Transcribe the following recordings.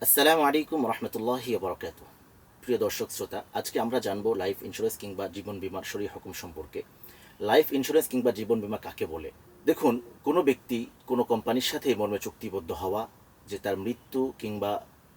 আসসালামু আলাইকুম রহমতুল্লাহি বরকাত। প্রিয় দর্শক শ্রোতা, আজকে আমরা জানবো লাইফ ইন্স্যুরেন্স কিংবা জীবন বিমার শরীর হুকুম সম্পর্কে। লাইফ ইন্স্যুরেন্স কিংবা জীবন বিমা কাকে বলে? দেখুন, কোনো ব্যক্তি কোনো কোম্পানির সাথে মর্মে চুক্তিবদ্ধ হওয়া যে তার মৃত্যু কিংবা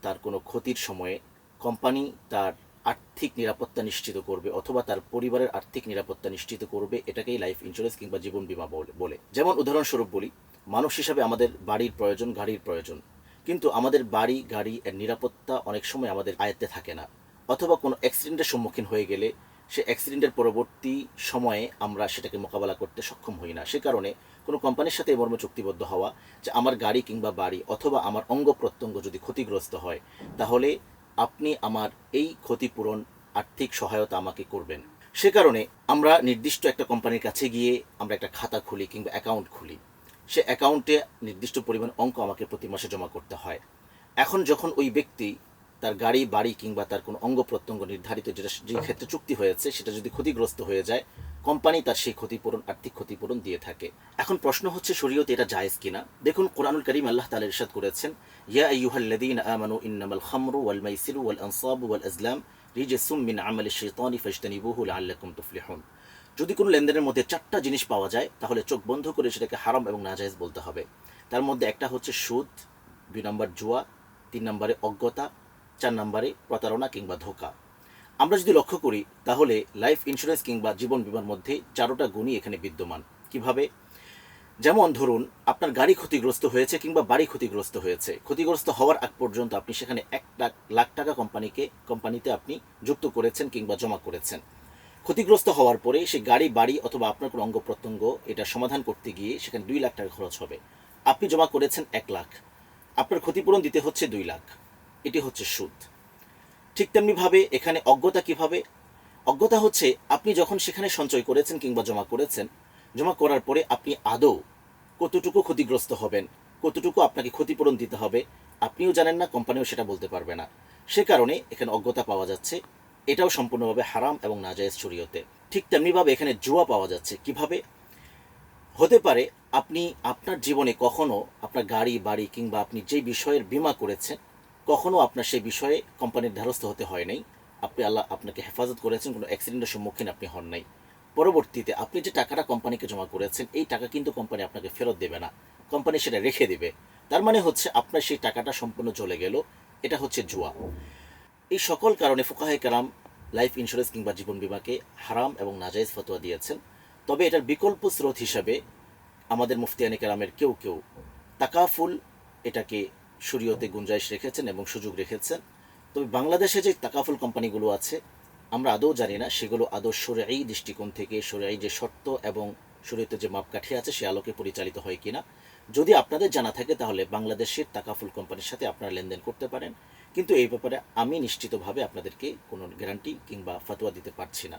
তার কোনো ক্ষতির সময়ে কোম্পানি তার আর্থিক নিরাপত্তা নিশ্চিত করবে অথবা তার পরিবারের আর্থিক নিরাপত্তা নিশ্চিত করবে, এটাকেই লাইফ ইন্স্যুরেন্স কিংবা জীবন বিমা বলে। যেমন উদাহরণস্বরূপ বলি, মানুষ হিসাবে আমাদের বাড়ির প্রয়োজন, গাড়ির প্রয়োজন, কিন্তু আমাদের বাড়ি গাড়ি এর নিরাপত্তা অনেক সময় আমাদের আয়ত্তে থাকে না, অথবা কোনো অ্যাক্সিডেন্টের সম্মুখীন হয়ে গেলে সে অ্যাক্সিডেন্টের পরবর্তী সময়ে আমরা সেটাকে মোকাবেলা করতে সক্ষম হই না। সে কারণে কোনো কোম্পানির সাথে এই মর্মে চুক্তিবদ্ধ হওয়া যে আমার গাড়ি কিংবা বাড়ি অথবা আমার অঙ্গ প্রত্যঙ্গ যদি ক্ষতিগ্রস্ত হয়, তাহলে আপনি আমার এই ক্ষতিপূরণ আর্থিক সহায়তা আমাকে করবেন। সে কারণে আমরা নির্দিষ্ট একটা কোম্পানির কাছে গিয়ে আমরা একটা খাতা খুলি কিংবা অ্যাকাউন্ট খুলি। সে অ্যাকাউন্টে নির্দিষ্ট পরিমাণ অঙ্ক আমাকে প্রতি মাসে জমা করতে হয়। এখন যখন ওই ব্যক্তি তার গাড়ি বাড়ি কিংবা তার কোনো অঙ্গ প্রত্যঙ্গ নির্ধারিত যেটা যে ক্ষেত্রে চুক্তি হয়েছে সেটা যদি ক্ষতিগ্রস্ত হয়ে যায়, কোম্পানি তার সেই ক্ষতিপূরণ আর্থিক ক্ষতিপূরণ দিয়ে থাকে। এখন প্রশ্ন হচ্ছে, শরীয়তে এটা জায়েজ কিনা? দেখুন, কোরআনুল কারীম আল্লাহ তাআলা ইরশাদ করেছেন, ইয়া আইয়ুহাল্লাযীনা আমানু ইন্নামাল খামরু ওয়াল মাইসিরু ওয়াল আনসাবু ওয়াল আজলাম রিজসুম মিন আমালিশ শাইতানি ফাজতানিবুহু লাআল্লাকুম তুফলিহুন। যদি কোনো লেনদেনের মধ্যে চারটা জিনিস পাওয়া যায়, তাহলে চোখ বন্ধ করে সেটাকে হারাম এবং নাজায়েজ বলতে হবে। তার মধ্যে একটা হচ্ছে সুদ, 2 নম্বর জুয়া, 3 নম্বরে অজ্ঞতা, 4 নম্বরে প্রতারণা কিংবা ধোঁকা। আমরা যদি লক্ষ্য করি, তাহলে লাইফ ইন্স্যুরেন্স কিংবা জীবন বীমার মধ্যে 4টা গুণই এখানে বিদ্যমান। কিভাবে? যেমন ধরুন, আপনার গাড়ি ক্ষতিগ্রস্ত হয়েছে কিংবা বাড়ি ক্ষতিগ্রস্ত হয়েছে, ক্ষতিগ্রস্ত হওয়ার আগ পর্যন্ত আপনি সেখানে 1 লাখ টাকা কোম্পানিতে আপনি যুক্ত করেছেন কিংবা জমা করেছেন। ক্ষতিগ্রস্ত হওয়ার পরে সে গাড়ি বাড়ি অথবা আপনার কোনো অঙ্গ প্রত্যঙ্গ এটা সমাধান করতে গিয়ে সেখানে 2 লাখ টাকা খরচ হবে। আপনি জমা করেছেন 1 লাখ, আপনার ক্ষতিপূরণ দিতে হচ্ছে 2 লাখ। এটি হচ্ছে সুদ। ঠিক তেমনিভাবে এখানে অজ্ঞতা কিভাবে? অজ্ঞতা হচ্ছে আপনি যখন সেখানে সঞ্চয় করেছেন কিংবা জমা করেছেন, জমা করার পরে আপনি আদৌ কতটুকু ক্ষতিগ্রস্ত হবেন, কতটুকু আপনাকে ক্ষতিপূরণ দিতে হবে, আপনিও জানেন না, কোম্পানিও সেটা বলতে পারবে না। সে কারণে এখানে অজ্ঞতা পাওয়া যাচ্ছে। এটাও সম্পূর্ণভাবে হারাম এবং নাজায়েজ শরীয়তে। ঠিক তেমনিভাবে এখানে জুয়া পাওয়া যাচ্ছে। কিভাবে? হতে পারে আপনি আপনার জীবনে কখনো আপনার গাড়ি বাড়ি কিংবা আপনি যে বিষয়ের বীমা করেছেন, কখনো আপনার সেই বিষয়ে কোম্পানির দ্বারস্থ হতে হয় নাই। আল্লাহ আপনাকে হেফাজত করেছেন, কোনো অ্যাক্সিডেন্টের সম্মুখীন আপনি হন নাই। পরবর্তীতে আপনি যে টাকাটা কোম্পানিকে জমা করেছেন, এই টাকা কিন্তু কোম্পানি আপনাকে ফেরত দেবে না, কোম্পানি সেটা রেখে দেবে। তার মানে হচ্ছে আপনার সেই টাকাটা সম্পূর্ণ চলে গেল। এটা হচ্ছে জুয়া। এই সকল কারণে ফুকাহে কেরাম লাইফ ইন্স্যুরেন্স কিংবা জীবন বীমাকে হারাম এবং নাজায়েজ ফতোয়া দিয়েছেন। তবে এটার বিকল্প স্রোত হিসাবে আমাদের মুফতিয়ানে কেরামের কেউ কেউ তাকাফুল, এটাকে শরীয়তে গুঞ্জাইশ রেখেছেন এবং সুযোগ রেখেছেন। তবে বাংলাদেশে যে তাকাফুল কোম্পানিগুলো আছে, আমরা আদৌ জানি না সেগুলো আদৌ শরঈ দৃষ্টিকোণ থেকে শরঈ যে শর্ত এবং শরীয়তে যে মাপকাঠি আছে সে আলোকে পরিচালিত হয় কিনা। যদি আপনাদের জানা থাকে, তাহলে বাংলাদেশের তাকাফুল কোম্পানির সাথে আপনারা লেনদেন করতে পারেন, কিন্তু এই ব্যাপারে আমি নিশ্চিতভাবে আপনাদেরকে কোনো গ্যারান্টি কিংবা ফতোয়া দিতে পারছি না।